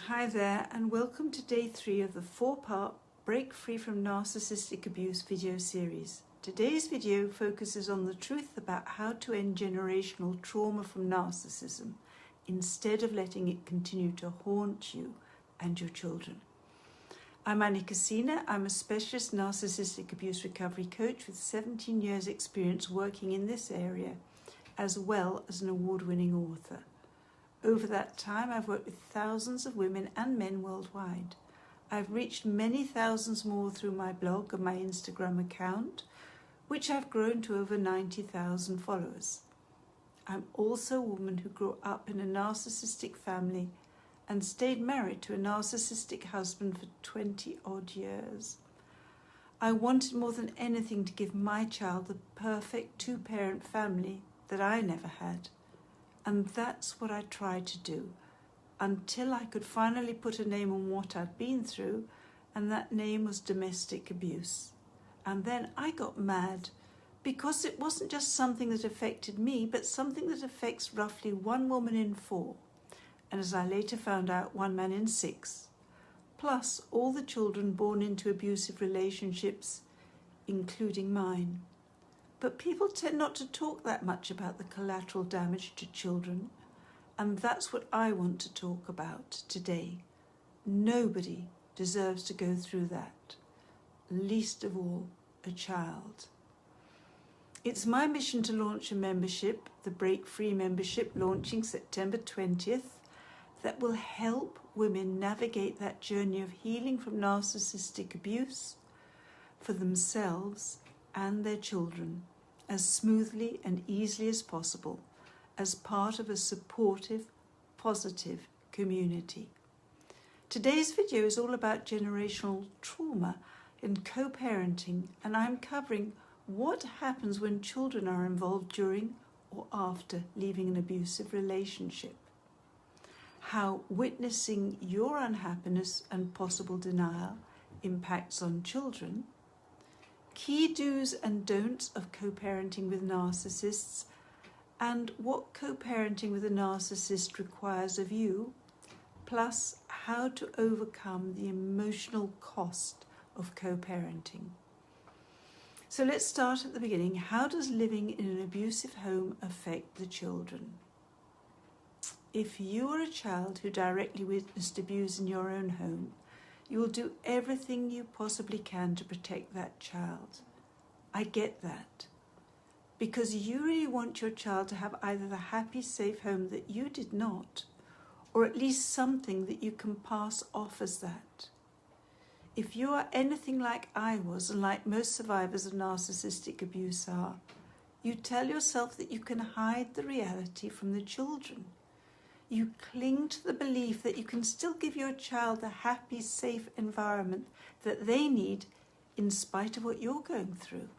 Hi there, and welcome to day 3 of the 4-part Break Free from Narcissistic Abuse video series. Today's video focuses on the truth about how to end generational trauma from narcissism instead of letting it continue to haunt you and your children. I'm Nariccisst. I'm a specialist narcissistic abuse recovery coach with 17 years experience working in this area, as well as an award-winning author. Over that time, I've worked with thousands of women and men worldwide. I've reached many thousands more through my blog and my Instagram account, which I've grown to over 90,000 followers. I'm also a woman who grew up in a narcissistic family and stayed married to a narcissistic husband for 20-odd years. I wanted more than anything to give my child the perfect two-parent family that I never had. And that's what I tried to do, until I could finally put a name on what I'd been through, and that name was domestic abuse. And then I got mad, because it wasn't just something that affected me, but something that affects roughly 1 woman in 4, and as I later found out, 1 man in 6, plus all the children born into abusive relationships, including mine. But people tend not to talk that much about the collateral damage to children, and that's what I want to talk about today. Nobody deserves to go through that, least of all a child. It's my mission to launch a membership, the Break Free membership, launching September 20th, that will help women navigate that journey of healing from narcissistic abuse for themselves and their children as smoothly and easily as possible as part of a supportive, positive community. Today's video is all about generational trauma and co-parenting, and I'm covering what happens when children are involved during or after leaving an abusive relationship, how witnessing your unhappiness and possible denial impacts on children, key do's and don'ts of co-parenting with narcissists, and what co-parenting with a narcissist requires of you, plus how to overcome the emotional cost of co-parenting. So let's start at the beginning. How does living in an abusive home affect the children? If you are a child who directly witnessed abuse in your own home, you will do everything you possibly can to protect that child. I get that. Because you really want your child to have either the happy, safe home that you did not, or at least something that you can pass off as that. If you are anything like I was, and like most survivors of narcissistic abuse are, you tell yourself that you can hide the reality from the children. You cling to the belief that you can still give your child the happy, safe environment that they need in spite of what you're going through.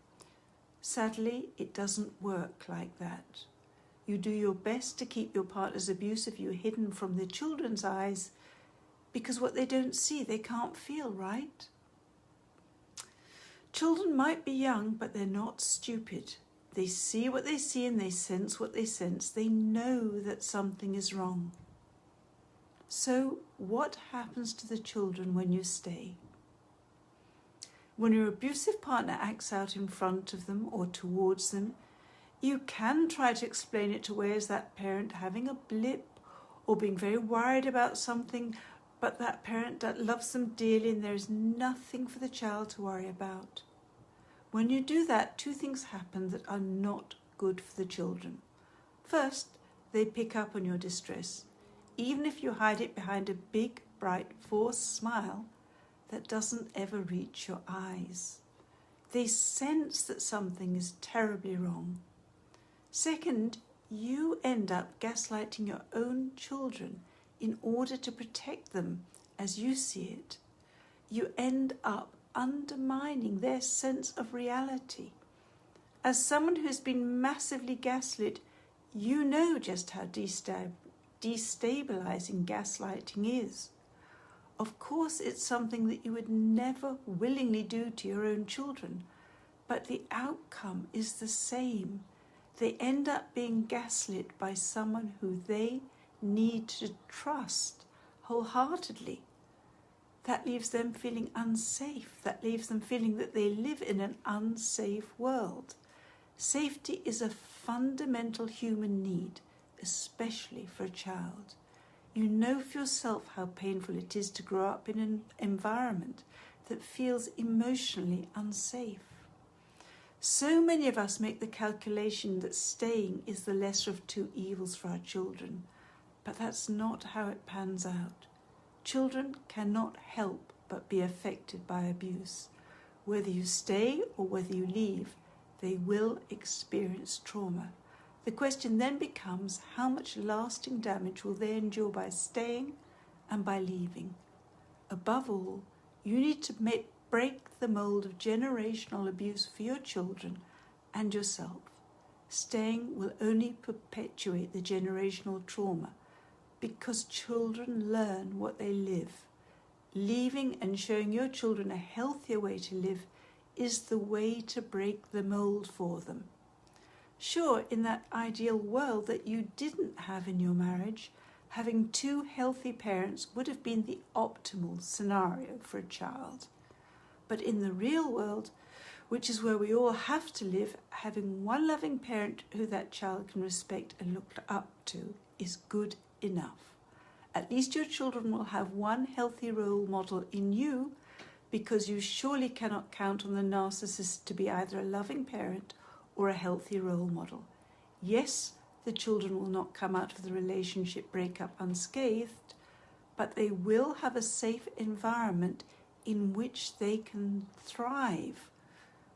Sadly, it doesn't work like that. You do your best to keep your partner's abuse of you hidden from the children's eyes because what they don't see, they can't feel, right? Children might be young, but they're not stupid. They see what they see and they sense what they sense. They know that something is wrong. So what happens to the children when you stay? When your abusive partner acts out in front of them or towards them, you can try to explain it away as that parent having a blip or being very worried about something, but that parent that loves them dearly and there is nothing for the child to worry about. When you do that, 2 things happen that are not good for the children. First, they pick up on your distress, even if you hide it behind a big, bright, forced smile that doesn't ever reach your eyes. They sense that something is terribly wrong. Second, you end up gaslighting your own children in order to protect them as you see it. You end up undermining their sense of reality. As someone who has been massively gaslit, you know just how destabilizing gaslighting is. Of course, it's something that you would never willingly do to your own children, but the outcome is the same. They end up being gaslit by someone who they need to trust wholeheartedly. That leaves them feeling unsafe. That leaves them feeling that they live in an unsafe world. Safety is a fundamental human need, especially for a child. You know for yourself how painful it is to grow up in an environment that feels emotionally unsafe. So many of us make the calculation that staying is the lesser of two evils for our children, but that's not how it pans out. Children cannot help but be affected by abuse. Whether you stay or whether you leave, they will experience trauma. The question then becomes, how much lasting damage will they endure by staying and by leaving? Above all, you need to break the mold of generational abuse for your children and yourself. Staying will only perpetuate the generational trauma because children learn what they live. Leaving and showing your children a healthier way to live is the way to break the mold for them. Sure, in that ideal world that you didn't have in your marriage, having two healthy parents would have been the optimal scenario for a child. But in the real world, which is where we all have to live, having one loving parent who that child can respect and look up to is good enough. At least your children will have one healthy role model in you, because you surely cannot count on the narcissist to be either a loving parent or a healthy role model. Yes, the children will not come out of the relationship breakup unscathed, but they will have a safe environment in which they can thrive.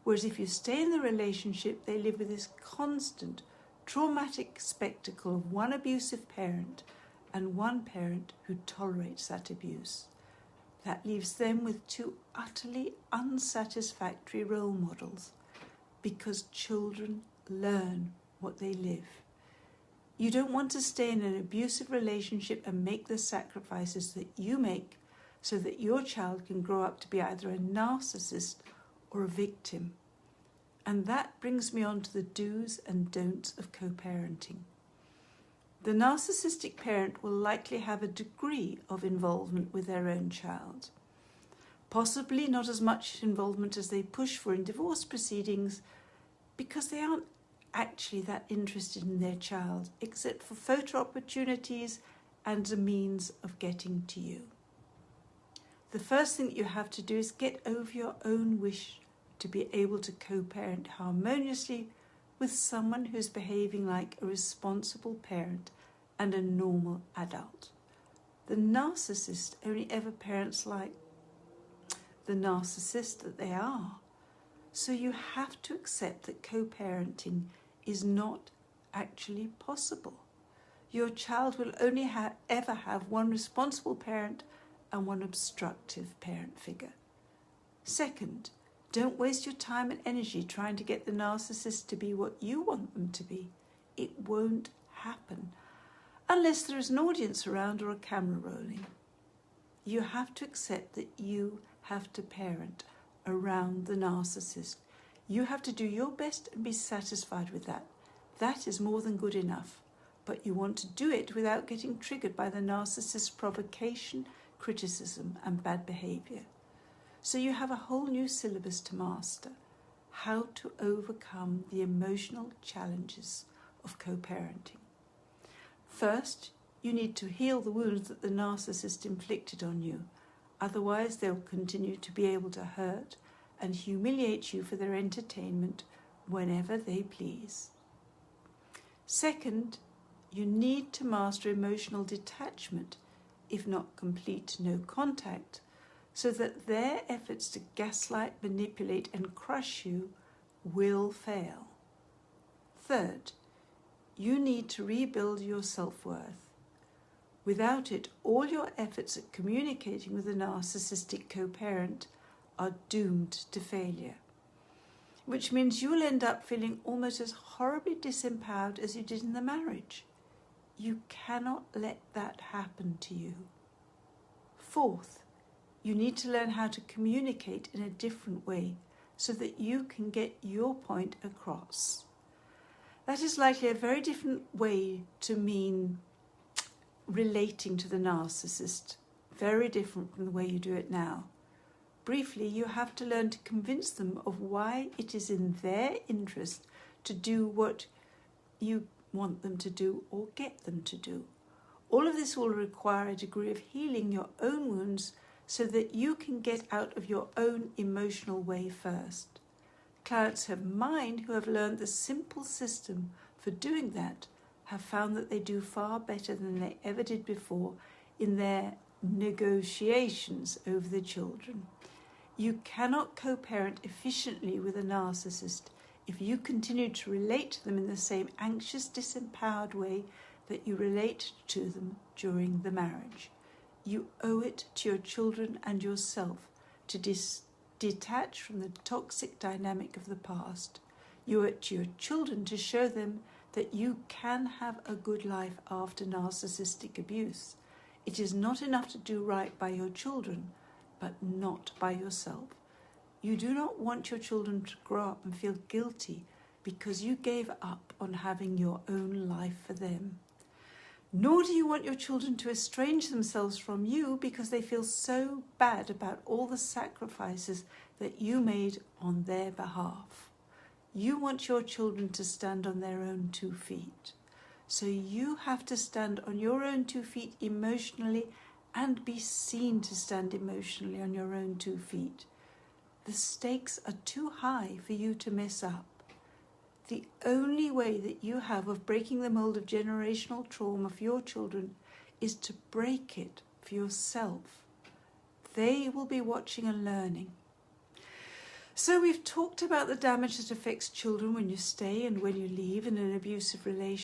Whereas if you stay in the relationship, they live with this constant traumatic spectacle of one abusive parent and one parent who tolerates that abuse. That leaves them with two utterly unsatisfactory role models, because children learn what they live. You don't want to stay in an abusive relationship and make the sacrifices that you make so that your child can grow up to be either a narcissist or a victim. And that brings me on to the do's and don'ts of co-parenting. The narcissistic parent will likely have a degree of involvement with their own child. Possibly not as much involvement as they push for in divorce proceedings, because they aren't actually that interested in their child, except for photo opportunities and a means of getting to you. The first thing that you have to do is get over your own wish to be able to co-parent harmoniously with someone who's behaving like a responsible parent and a normal adult. The narcissist only ever parents like the narcissist that they are. So you have to accept that co-parenting is not actually possible. Your child will only ever have one responsible parent and one obstructive parent figure. Second, don't waste your time and energy trying to get the narcissist to be what you want them to be. It won't happen unless there is an audience around or a camera rolling. You have to accept that you have to parent around the narcissist. You have to do your best and be satisfied with that. That is more than good enough. But you want to do it without getting triggered by the narcissist's provocation, criticism, and bad behavior. So you have a whole new syllabus to master: how to overcome the emotional challenges of co-parenting. First, you need to heal the wounds that the narcissist inflicted on you. Otherwise, they'll continue to be able to hurt and humiliate you for their entertainment whenever they please. Second, you need to master emotional detachment, if not complete no contact, so that their efforts to gaslight, manipulate, and crush you will fail. Third, you need to rebuild your self-worth. Without it, all your efforts at communicating with a narcissistic co-parent are doomed to failure, which means you'll end up feeling almost as horribly disempowered as you did in the marriage. You cannot let that happen to you. Fourth, you need to learn how to communicate in a different way so that you can get your point across. That is likely a very different way to mean relating to the narcissist. Very different from the way you do it now. Briefly, you have to learn to convince them of why it is in their interest to do what you want them to do or get them to do. All of this will require a degree of healing your own wounds so that you can get out of your own emotional way first. Clients of mine who have learned the simple system for doing that have found that they do far better than they ever did before in their negotiations over the children. You cannot co-parent efficiently with a narcissist if you continue to relate to them in the same anxious, disempowered way that you relate to them during the marriage. You owe it to your children and yourself to detach from the toxic dynamic of the past. You owe it to your children to show them that you can have a good life after narcissistic abuse. It is not enough to do right by your children, but not by yourself. You do not want your children to grow up and feel guilty because you gave up on having your own life for them. Nor do you want your children to estrange themselves from you because they feel so bad about all the sacrifices that you made on their behalf. You want your children to stand on their own 2 feet. So you have to stand on your own 2 feet emotionally and be seen to stand emotionally on your own 2 feet. The stakes are too high for you to mess up. The only way that you have of breaking the mold of generational trauma for your children is to break it for yourself. They will be watching and learning. So we've talked about the damage that affects children when you stay and when you leave in an abusive relationship.